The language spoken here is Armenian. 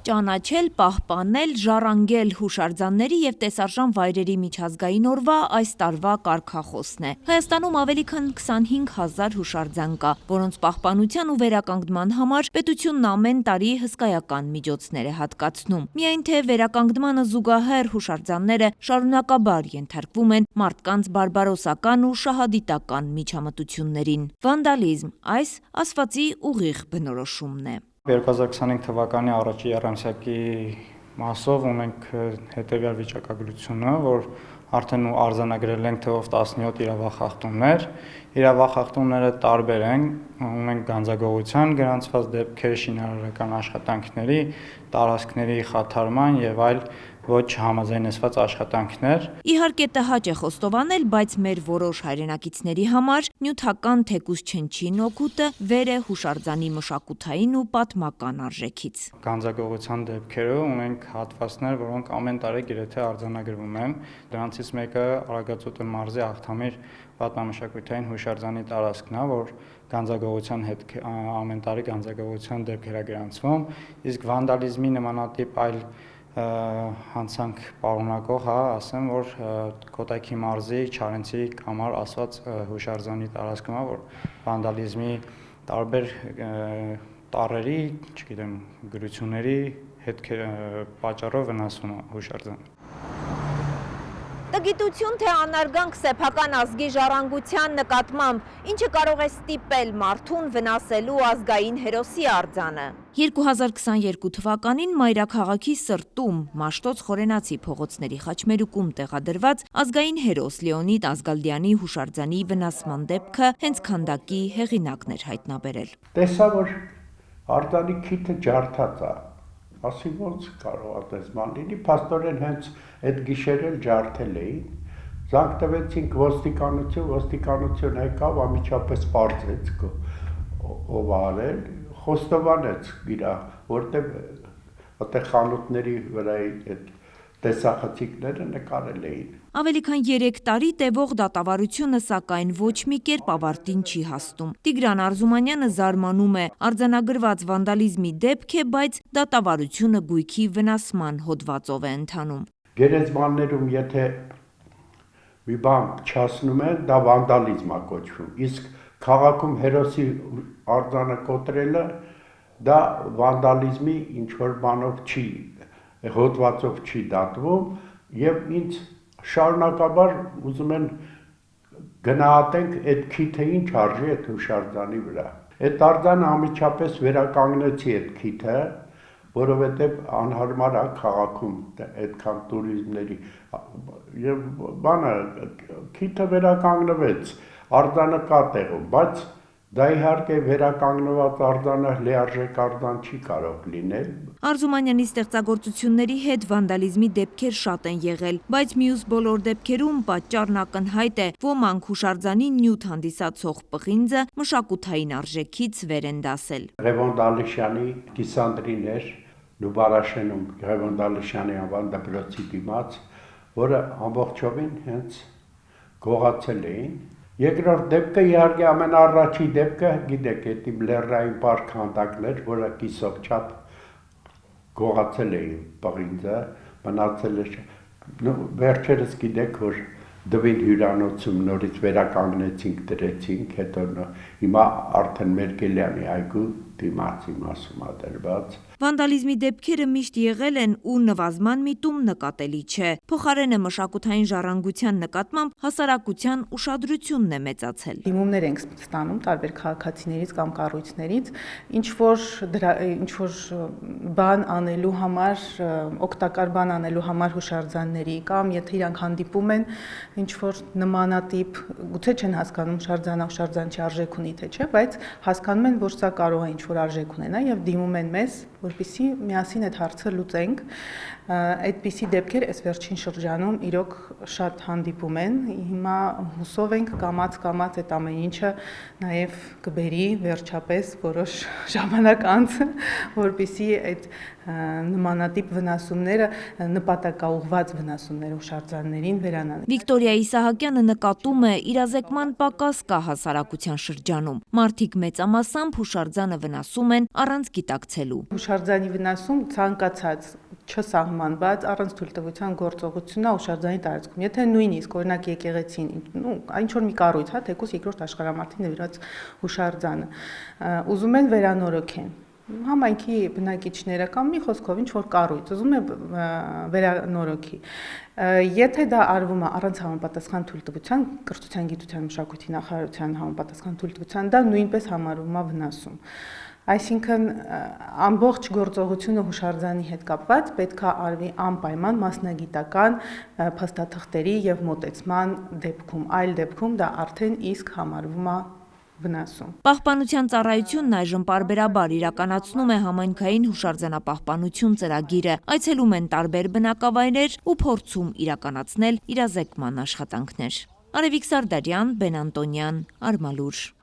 Ճանաչել, պահպանել, ժառանգել հուշարձանների և տեսարժան վայրերի միջազգային օրվա այս տարվա կարգախոսն է։ Հայաստանում ավելի քան 25 000 հուշարձան կա, որոնց պահպանության ու վերականգնման համար պետությունն ամեն տարի հսկայական միջոցներ է հատկացնում։ Միայն թե վերականգնմանը զուգահեռ հուշարձանները շարունակաբար ենթարկվում են մարդկանց բարբարոսական ու շահադիտական միջամտություններին։ Վանդալիզմ այս ասվածի ուղիղ բնորոշումն է։ 2025 թվականի առաջի եռամսյակի մասով ունենք հետևյալ վիճակագրությունը, որ արդեն արձանագրել ենք թվով 17 իրավախախտումներ։ Իրավախախտումները տարբեր են, ունենք գանձագողության գրանցված դեպքեր, շինարարական աշխատանքների, տարածքների խաթարման եւ այլ ոչ համաձայնեցված աշխատանքներ։ Իհարկե տհաճ է խոստովանել, բայց մեր որոշ հայրենակիցների համար նյութական թեկուզ չնչին օգուտը վեր է հուշարձանի մշակութային ու պատմական արժեքից։ Գանձագողության դեպքերը ունենք հատվածներ, որոնք ամեն տարի գրեթե արձանագրվում են։ Դրանցից մեկը Արագածոտ մարզի Աղթամիր պատմամշակութային հուշարձանի տարածքն է, որ գանձագողության հետ ամեն տարի գանձագողության դեպքեր է գրանցվում, իսկ վանդալիզմի նմանատիպ այլ հանցանք պարունակող, ասեմ, որ Կոտայքի մարզի Չարենցի կամար ասված հուշարձանի տարածքում է, որ վանդալիզմի տարբեր տառերի, չգիտեմ, գրությունների պատճառով վնասվում է հուշարձանը։ Տգիտություն թե անարգանք սեփական ազգի ժառանգության նկատմամբ, ինչը կարող է ստիպել մարդուն վնասելու ազգային հերոսի արձանը։ 2022 թվականին մայրաքաղաքի սրտում Մաշտոց Խորենացի փողոցների խաչմերուկում տեղադրված ազգային հերոս Լեոնիդ Ազգալդյանի հուշարձանի վնասման դեպքը հենց քանդակի հեղինակն էր հայտնաբերել։ Տեսա, որ արձանի քիթը ջարդած է, ասի ոնց կարող է տեսման լինի, փաստորեն հենց այդ գիշերել ջարդել էին, զանգ տվեցինք ոստիկանություն եկավ, ամիջապես պարզեց ով արել, խոստովանեց իրա, որտեղ խանութների վրայի այդ տեսախցիկները նկարել էին։ Ավելի քան 3 տարի տևող դատավարությունը սակայն ոչ մի կերպ ավարտին չի հասնում։ Տիգրան Արզումանյանը զարմանում է, արձանագրված վանդալիզմի դեպք է, բայց դատավարությունը գույքի վնասման հոդվածով է ընթանում։ Գերեզմաններում եթե մի բան չասնում են, դա վանդալիզմ է կոչվում, իսկ քաղաքում հերոսի արձանը կոտրելը դա վանդալիզմի ինչ-որ բանով չի, հոդվածով չի դատվում եւ ինձ շարունակաբար ուզում են գնահատենք այդ քիթը ինչ արժի այդ հուշարձանի վրա։ Այդ արձանը ամիջապես վերականգնեցի այդ քիթը, որովհետեւ անհարմար է քաղաքում այդքան տուրիզմների եւ բանը քիթը վերականգնվեց, արձանը կա տեղում, բայց դա իհարկե վերականգնված արձանը լիարժեք արձան չի կարող լինել։ Արզումանյանի ստեղծագործությունների հետ վանդալիզմի դեպքեր շատ են եղել, բայց մյուս բոլոր դեպքերում պատճառն ակնհայտ է, ոմանք հուշարձանի նյութ հանդիսացող պղինձը մշակութային արժեքից վեր են դասել։ Ղևոն Դալիշյանի կիսանդրիներ Լուբարաշենում Ղևոն Դալիշյանի անվան դպրոցի դիմաց, որը ամբողջովին հենց գողացել էին։ Երկրորդ դեպքը իհարկե ամենաառաջի դեպքը, գիտեք, այդ լեռնային պարկ քանդակներ, որը կիսով չափ գողացել էին պղինձը, մնացել է, վերջերս գիտեք, որ Դվին հյուրանոցում նորից վերականգնեցինք, դրեցինք, հետո հիմա արդեն Մերկելյանի այգու դիմացի մասում է դրված։ Վանդալիզմի դեպքերը միշտ եղել են ու նվազման միտում նկատելի չէ։ Փոխարենը մշակութային ժառանգության նկատմամբ հասարակության ուշադրությունն է մեծացել։ Դիմումներ ենք ստանում տարբեր քաղաքացիներից կամ կառույցներից, ինչ որ բան անելու համար, օգտակար բան անելու համար հուշարձանների կամ եթե իրանք հանդիպում են ինչ որ նմանատիպ, գուցե չեն հասկանում հուշարձան չի արժեք ունի թե չէ, բայց հասկանում են, որ սա կարող է ինչ որ արժեք ունենա եւ դիմում են մեզ, որպեսզի միասին այդ հարցը լուծենք։ Այդպիսի դեպքեր այս վերջին շրջանում իրոք շատ հանդիպում են։ Հիմա հուսով ենք կամաց այդ ամեն ինչը նաև կբերի վերջապես որոշ ժամանակ անց, որպեսզի այդ նմանատիպ վնասումները, նպատակաուղղված վնասումները հուշարձաններին վերանան։ Վիկտորիա Իսահակյանը նկատում է իրազեկման պակաս կա հասարակության շրջանում։ Մարդիկ մեծամասամբ հուշարձանը վնասում են առանց գիտակցելու։ հուշարձանի վնասում ցանկացած չսահմանված առանց թույլտվության գործողությունն է հուշարձանի տարածքում։ Եթե նույնիսկ օրինակ եկեղեցին, ինչ որ մի կառույց, հա, թեկուզ երկրորդ աշխարհամարտին նվիրված հուշարձանը, ուզում են վերանորոգեն համայնքի բնակիչները կամ մի խոսքով ինչ որ կառույց ուզում է վերանորոգի։ Եթե դա արվում է առանց համապատասխան թույլտվության, կրթության, գիտության, մշակույթի նախարարության համապատասխան թույլտվության, դա նույնպես համարվում է վնասում։ Այսինքն ամբողջ գործողությունը հուշարձանի հետ կապված պետք է արվի անպայման մասնագիտական փաստաթղթերի եւ մոտեցման դեպքում, այլ դեպքում դա արդեն իսկ համարվում է վնասում։ Պահպանության ծառայությունն այժմ պարբերաբար իրականացնում է համայնքային հուշարձանապահպանություն ծրագիրը, այցելում են տարբեր բնակավայրեր ու փորձում իրականացնել իրազեկման աշխատանքներ։ Արևիկ Սարդարյան, Բեն Անտոնյան, Արմալուր։